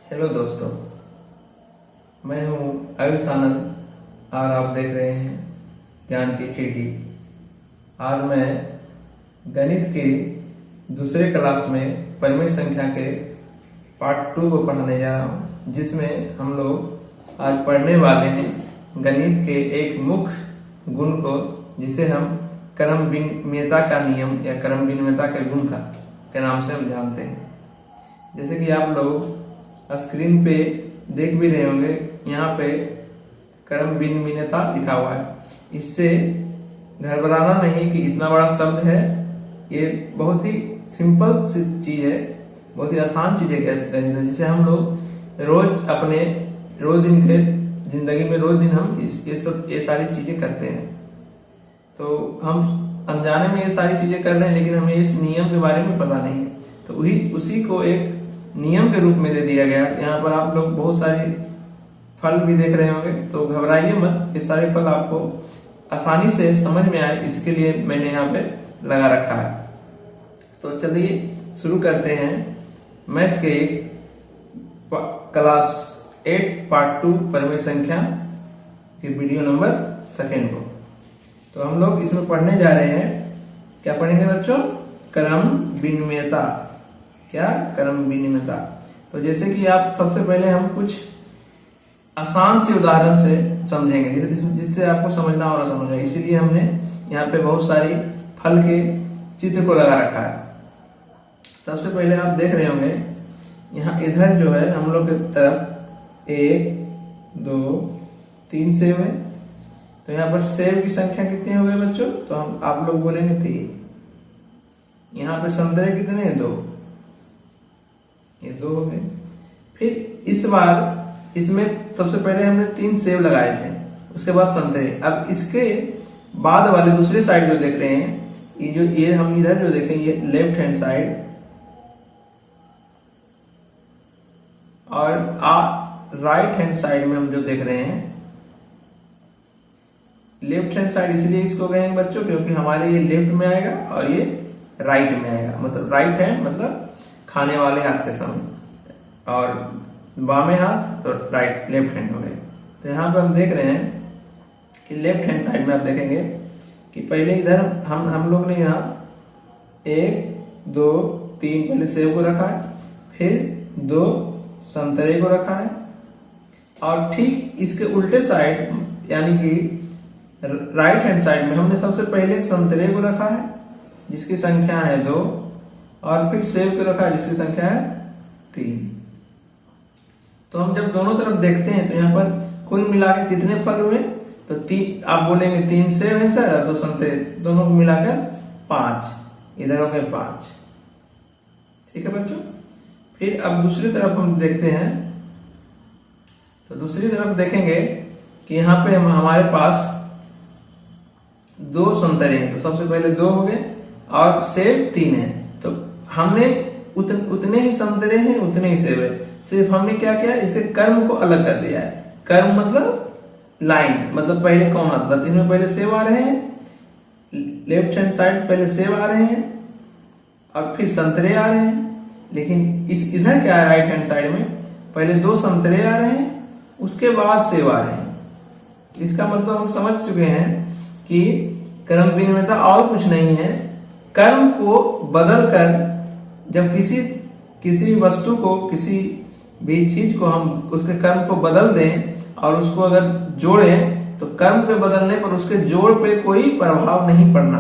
Hello दोस्तों, मैं हूं आयुष आनंद और आप देख रहे हैं ज्ञान की खिड़की। आज मैं गणित के दूसरे क्लास में परिमेय संख्या के पार्ट 2 को पढ़ाने जा रहा हूं, जिसमें हम लोग आज पढ़ने वाले हैं गणित के एक मुख्य गुण को, जिसे हम क्रम विनिमयता का नियम या क्रम विनिमयता के गुण के नाम से हम जानते हैं। जैसे कि आप लोग स्क्रीन पे देख भी रहे होंगे, यहाँ पे क्रम विनिमयता लिखा हुआ है। इससे घबराना नहीं कि इतना बड़ा शब्द है, ये बहुत ही सिंपल सी चीज है, बहुत ही आसान चीज है, जिसे हम लोग रोज अपने रोज दिन के जिंदगी में रोज दिन हम ये सारी चीजें करते हैं। तो हम अनजाने में ये सारी चीजें कर रहे हैं, लेकिन हमें इस नियम के बारे में पता नहीं है। तो उसी को एक नियम के रूप में दे दिया गया। यहाँ पर आप लोग बहुत सारे फल भी देख रहे होंगे, तो घबराइए मत, ये सारे फल आपको आसानी से समझ में आए, इसके लिए मैंने यहाँ पे लगा रखा है। तो चलिए शुरू करते हैं मैथ के क्लास 8 पार्ट 2 परिमेय संख्या के वीडियो नंबर 2 को। तो हम लोग इसमें पढ़ने जा रहे हैं, क्या पढ़ेंगे बच्चों? क्रम विनिमयता। क्या? क्रम विनिमयता। तो जैसे कि आप सबसे पहले हम कुछ आसान से उदाहरण से समझेंगे, जिससे आपको समझना और आसान हो जाए। इसीलिए हमने यहाँ पे बहुत सारी फल के चित्र को लगा रखा है। सबसे पहले आप देख रहे होंगे, यहाँ इधर जो है हम लोग की तरफ 1 2 3 सेब है। तो यहाँ पर सेब की संख्या कितनी हो गई बच्चों? तो आप लोग बोलेंगे 3। यहाँ पे संतरे कितने हैं? 2। ये 2 हो गए। फिर इस बार इसमें सबसे पहले हमने 3 सेब लगाए थे, उसके बाद संतरे। अब इसके बाद वाले दूसरे साइड जो देख रहे हैं, ये हम इधर जो देखें, ये लेफ्ट हैंड साइड, और राइट हैंड साइड में हम जो देख रहे हैं, लेफ्ट हैंड साइड इसलिए इसको कहेंगे बच्चों क्योंकि हमारे ये लेफ्ट में आएगा और ये राइट में आएगा। मतलब राइट हैंड मतलब खाने वाले हाथ के समय, और बामे हाथ तो लेफ्ट हैंड हो गए। तो यहाँ पे हम देख रहे हैं कि लेफ्ट हैंड साइड में आप देखेंगे कि पहले इधर हम लोग ने यहाँ 1 2 3 पहले सेब को रखा है, फिर 2 संतरे को रखा है, और ठीक इसके उल्टे साइड यानी कि राइट हैंड साइड में हमने सबसे पहले संतरे को रखा है, जिसकी संख्या है 2, और फिर सेब को रखा है, जिसकी संख्या है 3। तो हम जब दोनों तरफ देखते हैं तो यहाँ पर कुल मिलाकर कितने फल हुए? तो 3, आप बोलेंगे 3 सेब है सर, 2 संतरे, दोनों को मिलाकर 5। इधर हो गए 5। ठीक है बच्चों। फिर अब दूसरी तरफ हम देखते हैं, तो दूसरी तरफ देखेंगे कि यहाँ पे हमारे पास 2 संतरे हैं। तो सबसे पहले 2 हो गए और सेब 3 है। तो हमने उतने ही संतरे हैं, उतने ही सेब है, सिर्फ हमने क्या किया, इसके कर्म को अलग कर दिया है। कर्म मतलब लाइन, मतलब पहले कौन आता है? इसमें पहले सेब आ रहे हैं, लेफ्ट हैंड साइड पहले सेब आ रहे हैं और फिर संतरे आ रहे हैं। लेकिन इधर क्या है, राइट हैंड साइड में पहले 2 संतरे आ रहे हैं, उसके बाद सेब आ रहे हैं। इसका मतलब हम समझ चुके हैं कि क्रम विनिमयता और कुछ नहीं है, कर्म को बदल कर जब किसी वस्तु को, किसी भी चीज को हम उसके कर्म को बदल दें और उसको अगर जोड़ें, तो कर्म के बदलने पर उसके जोड़ पे कोई प्रभाव नहीं पड़ना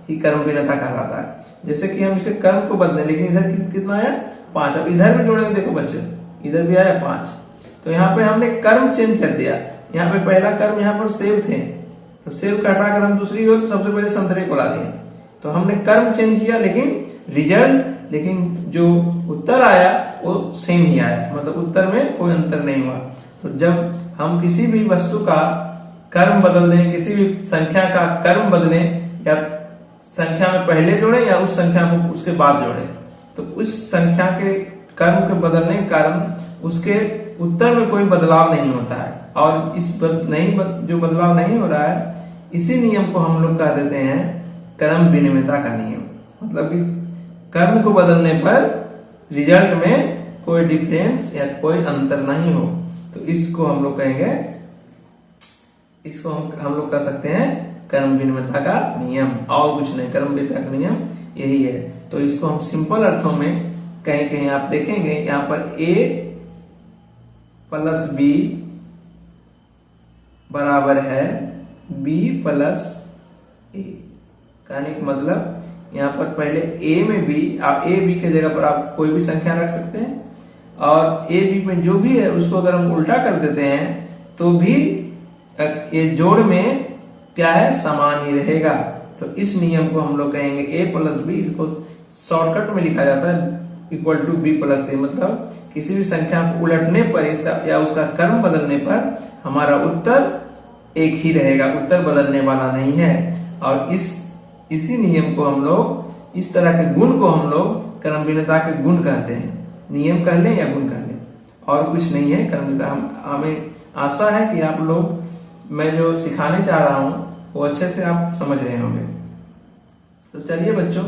ही क्रम विनिमयता कहलाता है। जैसे कि हम इसके कर्म को बदलें, लेकिन इधर कितना आया? 5। अब इधर भी जोड़ेंगे, देखो बच्चे, इधर भी आया 5। तो यहाँ पे हमने कर्म चेंज कर दिया। यहाँ पे पहला कर्म यहाँ पर सेब थे, तो सेब का हटाकर हम दूसरी ओर सबसे पहले संतरे को ला दिए। तो हमने कर्म चेंज किया, लेकिन जो उत्तर आया वो सेम ही आया, मतलब उत्तर में कोई अंतर नहीं हुआ। तो जब हम किसी भी वस्तु का कर्म बदल दें, किसी भी संख्या का कर्म बदलें, या संख्या में पहले जोड़ें या उस संख्या को उसके बाद जोड़ें, तो उस संख्या के कर्म के बदलने के कारण उसके उत्तर में कोई बदलाव नहीं होता है। और जो बदलाव नहीं हो रहा है, इसी नियम को हम लोग कह देते हैं क्रम विनिमयता का नियम। मतलब इस कर्म को बदलने पर रिजल्ट में कोई डिफरेंस या कोई अंतर नहीं हो, तो इसको हम लोग कहेंगे, इसको हम लोग कह सकते हैं कर्म विनिमयता का नियम, और कुछ नहीं। कर्म विनिमयता का नियम यही है। तो इसको हम सिंपल अर्थों में कहीं कहीं आप देखेंगे यहाँ पर a प्लस b बराबर है b प्लस a। कहने का मतलब यहाँ पर पहले a में b, a b के जगह पर आप कोई भी संख्या रख सकते हैं, और a b में जो भी है उसको अगर हम उल्टा कर देते हैं तो भी ये जोड़ में क्या है, समान ही रहेगा। तो इस नियम को हम लोग कहेंगे a प्लस बी, इसको शॉर्टकट में लिखा जाता है equal to b plus a। मतलब किसी भी संख्या को उलटने पर इसका या उसका क्रम बदलने पर हमारा उत्तर एक ही रहेगा, उत्तर बदलने वाला नहीं है। और इसी नियम को हम लोग, इस तरह के गुण को हम लोग कर्म विनिमयता के गुण कहते हैं। नियम कह लें या गुण कह लें, और कुछ नहीं है कर्म विनिमयता। हमें आशा है कि आप लोग, मैं जो सिखाने चाह रहा हूं वो अच्छे से आप समझ रहे होंगे। तो चलिए बच्चों,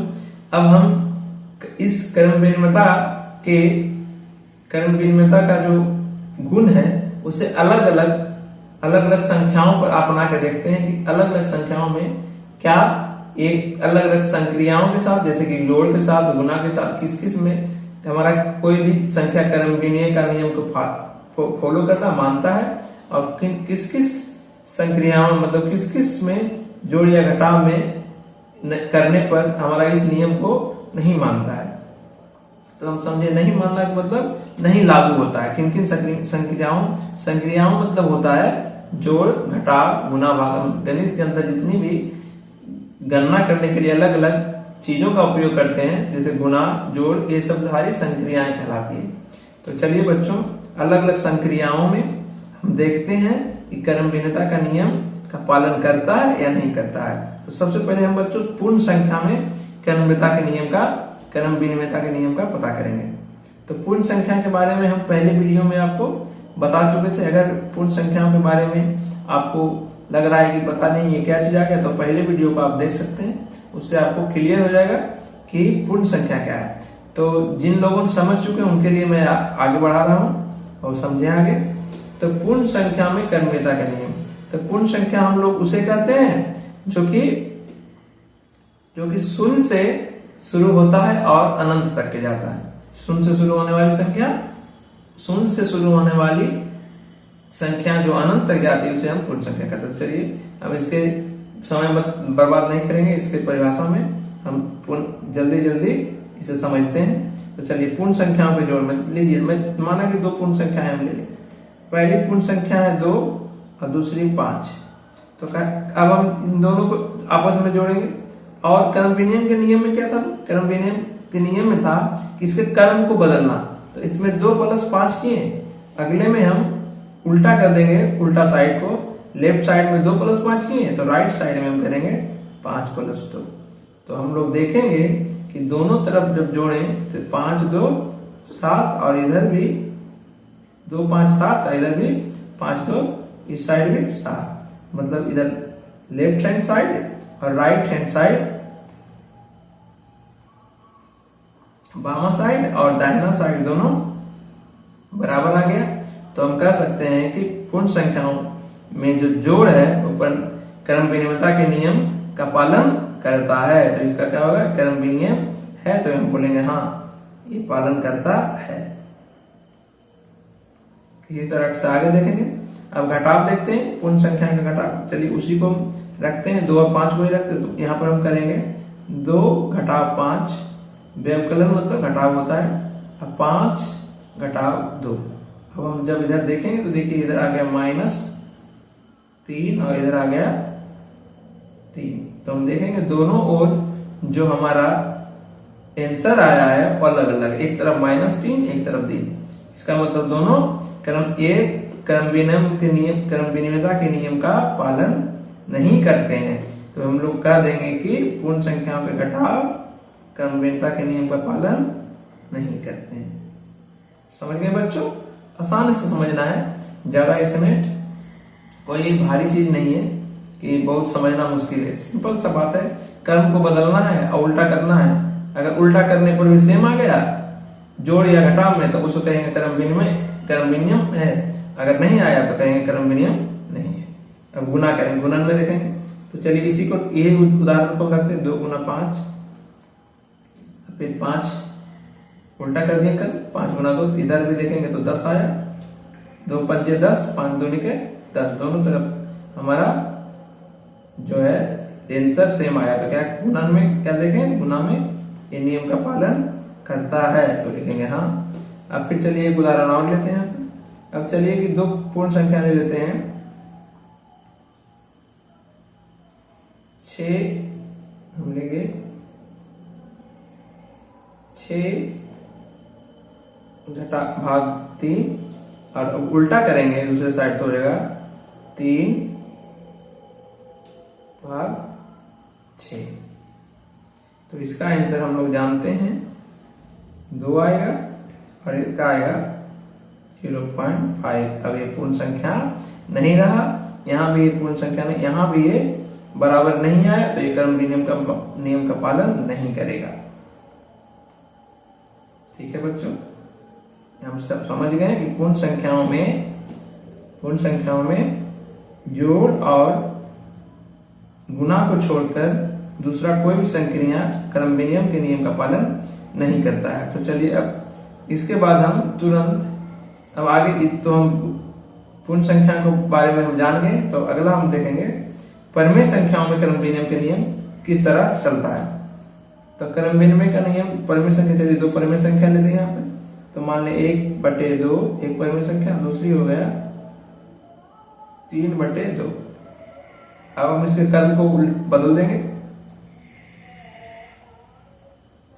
अब हम इस कर्म विनिमयता का जो गुण है उसे अलग अलग संख्याओं पर अपना के देखते हैं कि अलग अलग संख्याओं में क्या एक अलग अलग संक्रियाओं के साथ, जैसे कि जोड़ के साथ, गुना के साथ, किस किस में हमारा कोई भी संख्या कर्म विनिमय का नियम को फॉलो करना मानता है, और किस किस संक्रियाओं मतलब किस किस में जोड़ या घटाव में करने पर हमारा इस नियम को नहीं मानता है। तो हम समझे, नहीं मानना का मतलब नहीं लागू होता है। किन किन संक्रियाओं मतलब होता है जोड़, घटाव, गुना, भाग। गणित के अंदर जितनी भी गणना करने के लिए अलग अलग चीजों का उपयोग करते हैं, जैसे गुना, जोड़, ये सब सारी संक्रियाएं कहलाती है। तो चलिए बच्चों, अलग अलग संक्रियाओं में हम देखते हैं कि कर्म विनिमयता का नियम का पालन करता है या नहीं करता है। तो सबसे पहले हम बच्चों पूर्ण संख्या में कर्म विनिमयता के नियम का पता करेंगे। तो पूर्ण संख्या के बारे में हम पहले वीडियो में आपको बता चुके थे। अगर पूर्ण संख्याओं के बारे में आपको लग रहा है कि पता नहीं ये क्या चीज आ गया, तो पहले वीडियो को आप देख सकते हैं, उससे आपको क्लियर हो जाएगा कि पूर्ण संख्या क्या है। तो जिन लोगों ने समझ चुके हैं उनके लिए मैं आगे बढ़ा रहा हूं और समझे आगे। तो पूर्ण संख्या में कर्म विनिमयता का नियम, तो पूर्ण संख्या हम लोग उसे कहते हैं जो कि शून्य से शुरू होता है और अनंत तक के जाता है। शून्य से शुरू होने वाली संख्या, शून्य से शुरू होने वाली संख्या जो अनंत तक जाती है उसे हम पूर्ण संख्या कहते हैं। चलिए अब इसके समय बर्बाद नहीं करेंगे, इसके परिभाषा में हम जल्दी इसे समझते हैं। तो चलिए पूर्ण संख्याओं के जोड़ में लीजिए, मैं माना कि दो पूर्ण संख्याएं हम ले लें। पहली पूर्ण संख्या है 2 और दूसरी 5। तो अब हम इन दोनों को आपस में जोड़ेंगे। और कर्म विनिमय के नियम में क्या था? कर्म विनिमय के नियम में था कि इसके कर्म को बदलना। तो इसमें 2 प्लस 5 किए, अगले में हम उल्टा कर देंगे, उल्टा साइड को, लेफ्ट साइड में 2 प्लस 5 किए तो राइट साइड में हम करेंगे 5 प्लस 2। तो हम लोग देखेंगे कि दोनों तरफ जब जोड़े तो 5 2 7 और इधर भी 2 5 7 और इधर भी 5 2, इस साइड भी 7। मतलब इधर लेफ्ट हैंड साइड और राइट हैंड साइड, बामा साइड और दाहिना साइड दोनों बराबर आ गया। तो हम कह सकते हैं कि पूर्ण संख्याओं में जो जोड़ है वो कर्म विनिमयता के नियम का पालन करता है। तो इसका क्या होगा? कर्म विनिमय है तो हम बोलेंगे हाँ ये पालन करता है। इस तरह से आगे देखेंगे। अब घटाव देखते हैं, पूर्ण संख्या का घटाव। चलिए उसी को हम रखते हैं, 2 और 5 को ही रखते हैं। तो यहाँ पर हम करेंगे 2 घटाव 5, व्यवकलन मतलब घटाव होता है, अब 5 घटाव 2। अब हम जब इधर देखेंगे तो देखिए इधर आ गया -3 और इधर आ गया 3। तो हम देखेंगे दोनों ओर जो हमारा आंसर आया है वो अलग अलग, एक तरफ -3 एक तरफ 3। इसका मतलब दोनों कर्म विनिमयता के नियम का पालन नहीं करते हैं। तो हम लोग कह देंगे कि पूर्ण संख्याओं के घटाव कर्म विनिमयता के नियम का पालन नहीं करते हैं। समझ गए बच्चों? आसान से समझना है, ज्यादा इसमें कोई भारी चीज नहीं है कि बहुत समझना मुश्किल है। सिंपल सा बात है, कर्म को बदलना है और उल्टा करना है। अगर उल्टा करने पर भी सेम आ गया, जोड़ या घटाव में, तो उसको कहेंगे क्रम विनिमय है। अगर नहीं आया तो कहेंगे क्रम विनिमय नहीं है। अब गुना करेंगे, गुणन में देखेंगे। तो चलिए इसी को, ये उदाहरण को करते हैं। 2 गुना 5, फिर 5 उल्टा कर दिया कर, 5 गुना 2, इधर भी देखेंगे तो 10 आया। 2 पंजे 10, 5 दूनी के 10, दोनों तरफ हमारा जो है आंसर सेम आया। तो क्या गुणन में क्या देखें, गुना में ये नियम का पालन करता है, तो लिखेंगे हाँ। अब फिर चलिए एक उदाहरण और लेते हैं। अब चलिए कि 2 पूर्ण संख्या ले लेते हैं। 6 हम लेंगे 6 घटा भाग 3, और उल्टा करेंगे दूसरे साइड तो हो जाएगा 3 भाग 6। तो इसका आंसर हम लोग जानते हैं 2 आएगा, और इसका आएगा 0.5। अब ये पूर्ण संख्या नहीं रहा, यहां भी ये पूर्ण संख्या नहीं, यहां भी ये बराबर नहीं आया, तो ये क्रम नियम का पालन नहीं करेगा। ठीक है बच्चों, हम सब समझ गए कि पूर्ण संख्याओं में जोड़ और गुना को छोड़कर दूसरा कोई भी संक्रिया क्रम विनिमय के नियम का पालन नहीं करता है। तो चलिए अब इसके बाद हम तुरंत अब आगे, तो हम पूर्ण संख्या के बारे में हम जान गए। तो अगला हम देखेंगे परिमेय संख्याओं में क्रम विनिमय के नियम किस तरह चलता है। तो क्रम विनिमय का नियम, परिमेय संख्या, चलिए 2 परिमेय संख्या लेते हैं यहाँ पे। तो मान लें 1/2 एक परिमेय संख्या, दूसरी हो गया 3/2। अब हम इसके क्रम को बदल देंगे।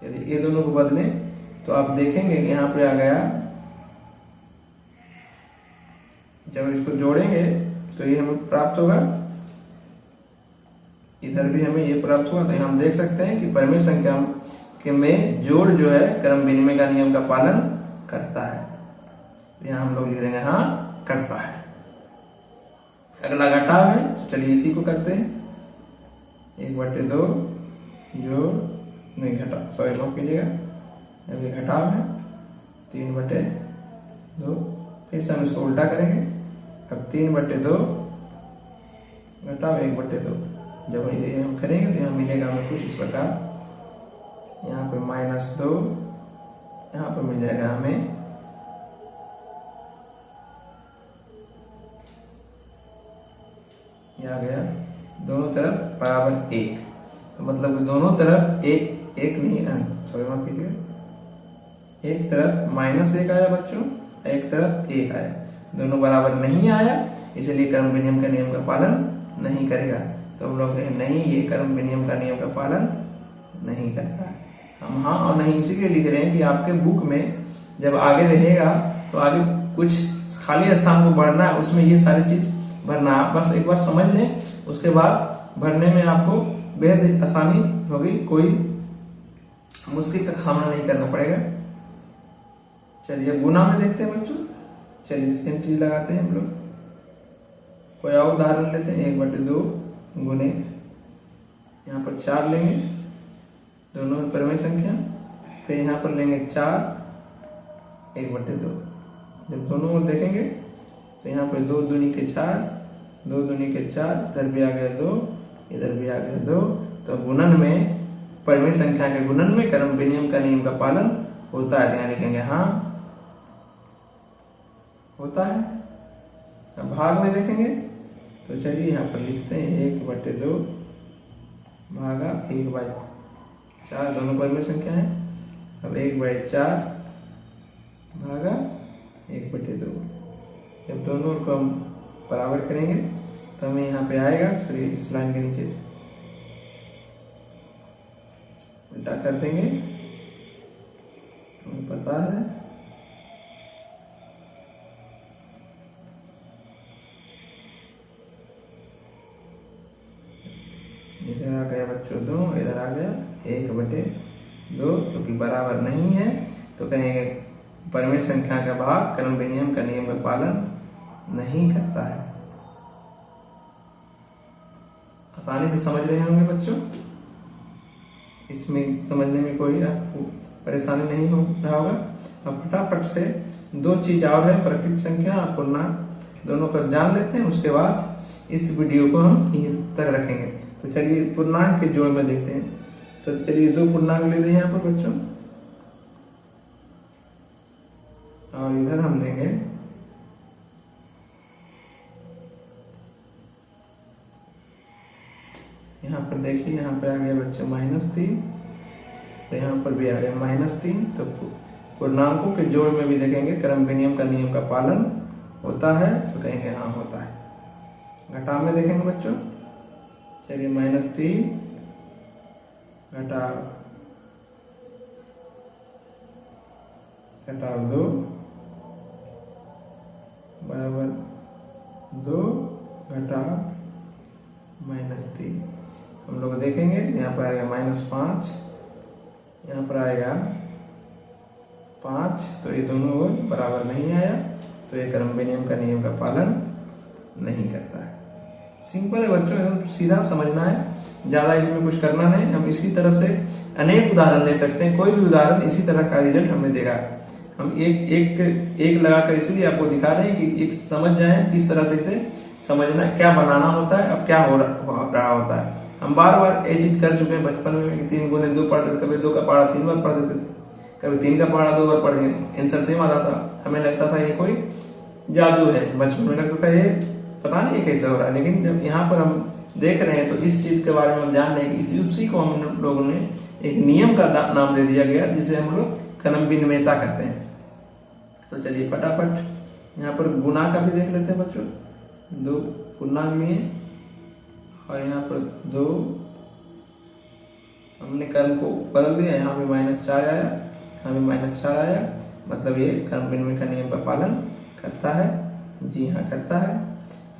चलिए ये दोनों को बदलें, तो आप देखेंगे कि यहाँ पे आ गया, जब इसको जोड़ेंगे तो ये हमें प्राप्त होगा, इधर भी हमें ये प्राप्त हुआ। तो हम देख सकते हैं कि परिमेय संख्या के में जोड़ जो है क्रम विनिमय का नियम का पालन करता है। यहां हम लोग लिख देंगे हाँ करता है। अगला घटाव है, तो चलिए इसी को करते हैं। 1/2 जोड़ नहीं घटा, सॉरी माफ कीजिएगा, अब ये घटाव है 3/2। फिर से हम इसको उल्टा करेंगे। अब 3/2 घटाव 1/2। जब ये हम करेंगे तो यहाँ मिलेगा हमें कुछ इस प्रकार, यहाँ पे -2, यहाँ पे मिल जाएगा हमें ये आ गया दोनों तरफ बराबर 1। तो मतलब दोनों तरफ एक नहीं, सॉरी माफ कीजिएगा, एक तरफ -1 आया बच्चों, एक तरफ 1 आया, दोनों बराबर नहीं आया, इसलिए क्रम विनिमय का नियम का पालन नहीं करेगा। तो हम लोग नहीं, ये क्रम विनिमय का नियम का पालन नहीं करता है। हम हाँ और नहीं इसीलिए लिख रहे हैं कि आपके बुक में जब आगे रहेगा तो आगे कुछ खाली स्थान को भरना है, उसमें ये सारी चीज भरना है। बस एक बार समझ लें, उसके बाद भरने में आपको बेहद आसानी होगी, कोई मुश्किल का सामना नहीं करना पड़ेगा। चलिए गुना में देखते हैं बच्चों। चलिए सेम चीज लगाते हैं हम लोग, कोई और उदाहरण लेते हैं। 1/2 गुने, यहाँ पर 4 लेंगे, दोनों में परिमेय संख्या। फिर यहाँ पर लेंगे 4, 1/2। जब दोनों ओर देखेंगे तो यहाँ पर 2 दूनी के 4, 2 दूनी के 4, इधर भी आ गया 2, इधर भी आ गया 2। तो गुणन में, परिमेय संख्या के गुणन में क्रम विनिमय का नियम का पालन होता है। यहाँ लिखेंगे हाँ होता है। अब भाग में देखेंगे तो चलिए यहाँ पर लिखते हैं 1/2 भागा 1/4, दोनों परिमेय संख्या है। अब 1/4 भागा 1/2। जब दोनों को हम बराबर करेंगे तो हमें यहाँ पे आएगा, चलिए इस लाइन के नीचे उल्टा कर देंगे, हमें पता है। इधर आ गया बच्चों 2, इधर आ गया 1/2, क्योंकि बराबर नहीं है तो कहेंगे परिमेय संख्या का भाग क्रम विनिमय का नियम का पालन नहीं करता है। आसानी से समझ रहे होंगे बच्चों, इसमें समझने में कोई आपको परेशानी नहीं हो रहा होगा। अब फटाफट से दो चीज और है, प्राकृतिक संख्या और पूर्णांक, दोनों को जान लेते हैं। उसके बाद इस वीडियो को हम यहीं तक रखेंगे। तो चलिए पूर्णांक के जोड़ में देखते हैं। तो चलिए दो पूर्णांक ले लें यहाँ पर बच्चों, और इधर हम लेंगे यहाँ पर। देखिए यहाँ पे आ गया बच्चों -3, तो यहाँ पर भी आ गया -3। तो पूर्णांकों के जोड़ में भी देखेंगे क्रम विनिमय का नियम का पालन होता है, तो कहेंगे हाँ होता है। घटाव में देखेंगे बच्चों, चलिए -3 घटाव 2 बराबर 2 घटाव -3। हम लोग देखेंगे यहाँ पर आएगा -5, यहाँ पर आएगा 5, तो ये दोनों ओर बराबर नहीं आया, तो ये क्रम विनिमय का नियम का पालन नहीं करता है। सिंपल है बच्चों, एकदम सीधा समझना है, ज्यादा इसमें कुछ करना नहीं। हम इसी तरह से अनेक उदाहरण ले सकते हैं, कोई भी उदाहरण इसी तरह का रिजल्ट हमें देगा। हम एक लगाकर इसलिए आपको दिखा रहे हैं कि एक समझ जाए किस तरह से इसे समझना, क्या बनाना होता है, अब क्या हो रहा होता है। हम बार बार ये चीज कर चुके हैं बचपन में, 3 गुने 2 पढ़ देते, कभी 2 का पढ़ा 3 बार पढ़ देते, कभी 3 का पढ़ा 2 बार पढ़ देते, आंसर सेम आता था। हमें लगता था ये कोई जादू है, बचपन में लगता था ये पता नहीं कैसे हो रहा है। लेकिन जब यहाँ पर हम देख रहे हैं तो इस चीज के बारे में हम जान रहे हैं कि उसी को हम लोगों ने एक नियम का नाम दे दिया गया, जिसे हम लोग क्रम विनिमयता कहते हैं। तो चलिए फटाफट यहाँ पर गुना का भी देख लेते हैं बच्चों। 2 पूर्णांक लिए और यहाँ पर 2 हमने क्रम को बदल दिया, यहाँ पे -4 आया, यहाँ पे -4 आया, मतलब ये क्रम विनिमय का नियम का पालन करता है। जी हाँ करता है।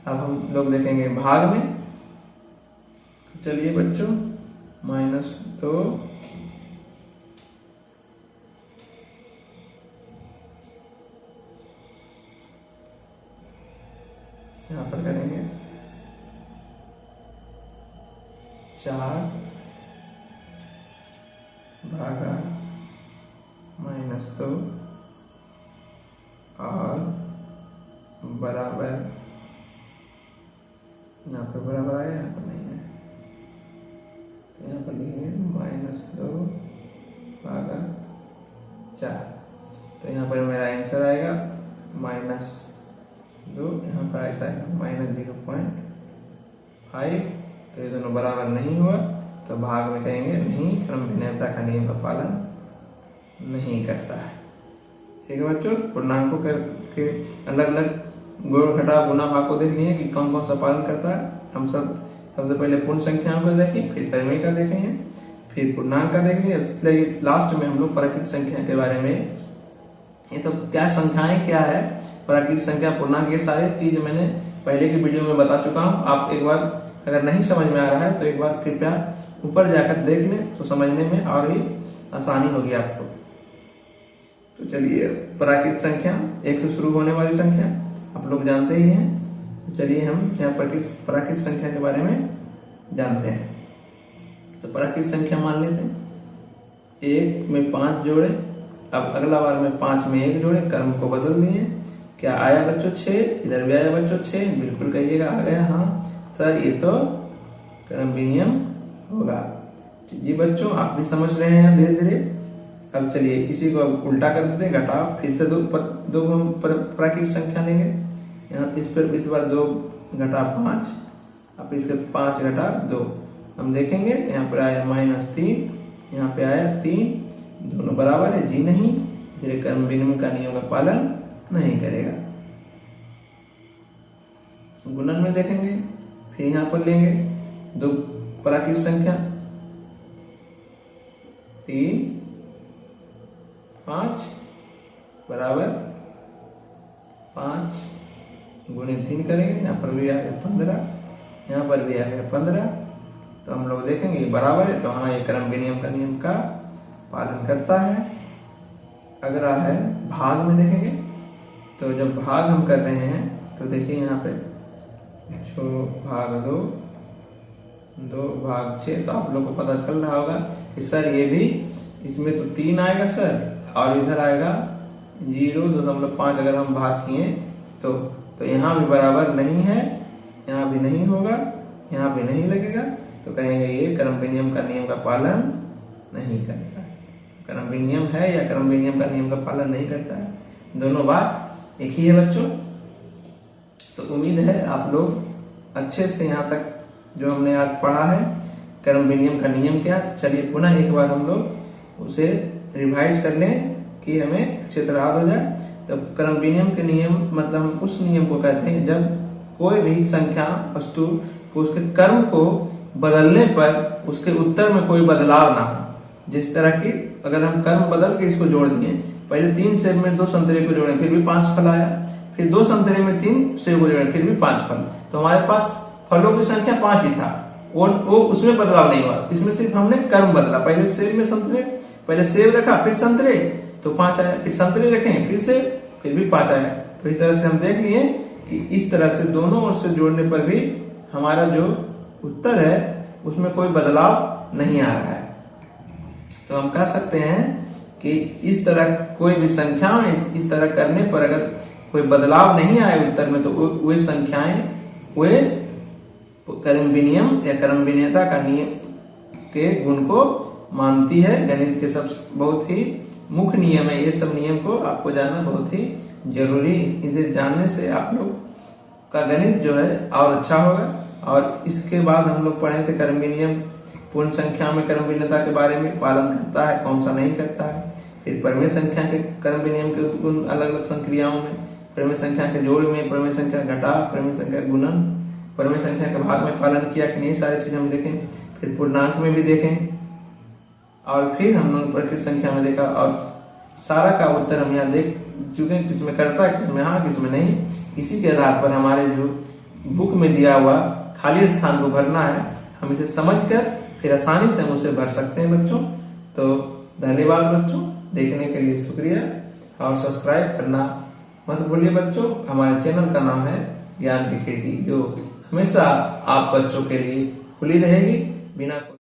अब हम लोग देखेंगे भाग में। तो चलिए बच्चों -2 यहाँ पर करेंगे 4 भागा -2 और बराबर, यहाँ पर बराबर आया, यहाँ पर नहीं है, तो यहाँ पर लिखेंगे -2 भागा 4। तो यहाँ पर मेरा आंसर आएगा -2, यहाँ पर ऐसा आएगा -0.5। तो ये दोनों बराबर नहीं हुआ, तो भाग में कहेंगे नहीं, क्रम विनिमयता का नियम का पालन नहीं करता है। ठीक है बच्चों, पूर्णांकों के अलग अलग जोड़ घटाव गुना भाग को देख लिए कि कौन कौन सा पालन करता है। हम सबसे पहले पूर्ण संख्याओं को देखें, फिर परिमेय का देखेंगे, फिर पूर्णांक का देखेंगे, इसलिए लास्ट में हम लोग प्राकृतिक संख्या के बारे में, ये तो क्या संख्याएं क्या है, प्राकृतिक संख्या, पूर्णांक, ये सारी चीज मैंने पहले की वीडियो में बता चुका हूँ। आप एक बार अगर नहीं समझ में आ रहा है तो एक बार कृपया ऊपर जाकर देख लें, तो समझने में और ही आसानी होगी आपको। तो चलिए प्राकृतिक संख्या, 1 से शुरू होने वाली संख्या आप लोग जानते ही हैं। तो चलिए हम यहाँ प्राकृतिक संख्या के बारे में जानते हैं। तो प्राकृतिक संख्या मान लेते हैं, 1 में 5 जोड़े, अब अगला बार में 5 में 1 जोड़े, क्रम को बदल दिए। क्या आया बच्चों 6, इधर भी आया बच्चों 6, बिल्कुल कहिएगा आ गया हाँ सर, ये तो क्रम विनिमय होगा। जी बच्चों आप भी समझ रहे हैं धीरे धीरे। अब चलिए इसी को अब उल्टा कर देते हैं, घटाओ, फिर से दो प्राकृतिक संख्या लेंगे। यहाँ इस बार 2 घटा 5, अब इसके 5 घटा 2 हम देखेंगे। यहाँ पर आया -3, यहाँ पे आया 3, दोनों बराबर है, जी नहीं, इसलिए क्रम विनिमय का नियम का पालन नहीं करेगा। गुणन में देखेंगे, फिर यहाँ पर लेंगे 2 प्राकृतिक संख्या, 3 5 बराबर 5 गुणे 3 करेंगे, यहाँ पर भी आ गया 15, यहाँ पर भी आ गया 15। तो हम लोग देखेंगे बराबर है, तो हाँ ये क्रम विनिमय का नियम का पालन करता है। अगला है भाग में देखेंगे, तो जब भाग हम कर रहे हैं तो देखिए यहाँ पे 6 भाग 2, 2 भाग 6, तो आप लोग को पता चल रहा होगा कि सर ये भी, इसमें तो 3 आएगा सर, और इधर आएगा 0.5 अगर हम भाग किए तो यहाँ भी बराबर नहीं है, यहाँ भी नहीं होगा, यहाँ भी नहीं लगेगा, तो कहेंगे ये क्रमबद्ध नियम का नियम का पालन नहीं करता है। क्रमबद्ध नियम है या क्रमबद्ध नियम का नियम का पालन नहीं करता है, दोनों बात एक ही है बच्चों। तो उम्मीद है आप लोग अच्छे से यहाँ तक जो हमने आज पढ़ा है क्रमबद्ध नियम का नियम क्या। चलिए पुनः एक बार हम लोग उसे रिवाइज कर लें कि हमें अच्छी तरह याद हो जाए। तो क्रमबद्ध नियम के नियम मतलब हम उस नियम को कहते हैं जब कोई भी संख्या वस्तु को उसके कर्म को बदलने पर उसके उत्तर में कोई बदलाव ना हो। जिस तरह की अगर हम कर्म बदल के इसको जोड़ दिए, पहले 3 सेब में 2 संतरे को जोड़े फिर भी 5 फल आया, फिर 2 संतरे में 3 सेब को जोड़े फिर भी 5 फल, तो हमारे पास फलों की संख्या 5 ही था, वो उसमें बदलाव नहीं हुआ। इसमें सिर्फ हमने कर्म बदला, पहले सेब में संतरे, पहले सेब रखा फिर संतरे तो 5 आया, फिर संतरे रखें फिर सेब फिर भी 5 आया। तो इस तरह से हम देख लिए कि इस तरह से दोनों ओर से जोड़ने पर भी हमारा जो उत्तर है उसमें कोई बदलाव नहीं आ रहा है। तो हम कह सकते हैं कि इस तरह कोई भी संख्या में इस तरह करने पर अगर कोई बदलाव नहीं आए उत्तर में तो वे संख्याएं वे क्रमबद्ध नियम या क्रमबद्धता का नियम के गुण को मानती है। गणित के सब बहुत ही मुख्य नियम है, ये सब नियम को आपको जानना बहुत ही जरूरी। इसे जानने से आप लोग का गणित जो है और अच्छा होगा। और इसके बाद हम लोग पढ़े थे क्रमबद्ध नियम पूर्ण संख्या में क्रमबद्धता के बारे में पालन करता है कौन सा नहीं करता है। फिर परिमेय संख्या के क्रमबद्ध नियम के गुण अलग अलग संक्रियाओं में, परिमेय संख्या के जोड़ में, परिमेय संख्या घटाव, परिमेय संख्या गुणन, परिमेय संख्या के भाग में पालन किया कि नहीं, सारी चीज हम देखें। फिर पूर्णांक में भी देखें और फिर हम लोग प्रकृत संख्या में देखा और सारा का उत्तर हम यहाँ देख चुके हैं, किसमें करता है किसमें हाँ किसमें नहीं। इसी के आधार पर हमारे जो बुक में दिया हुआ खाली स्थान को भरना है, हम इसे समझकर फिर आसानी से हम उसे भर सकते हैं बच्चों। तो धन्यवाद बच्चों, देखने के लिए शुक्रिया और सब्सक्राइब करना मत भूलिए बच्चों। हमारे चैनल का नाम है ज्ञान की खिड़की, जो हमेशा आप बच्चों के लिए खुली रहेगी बिना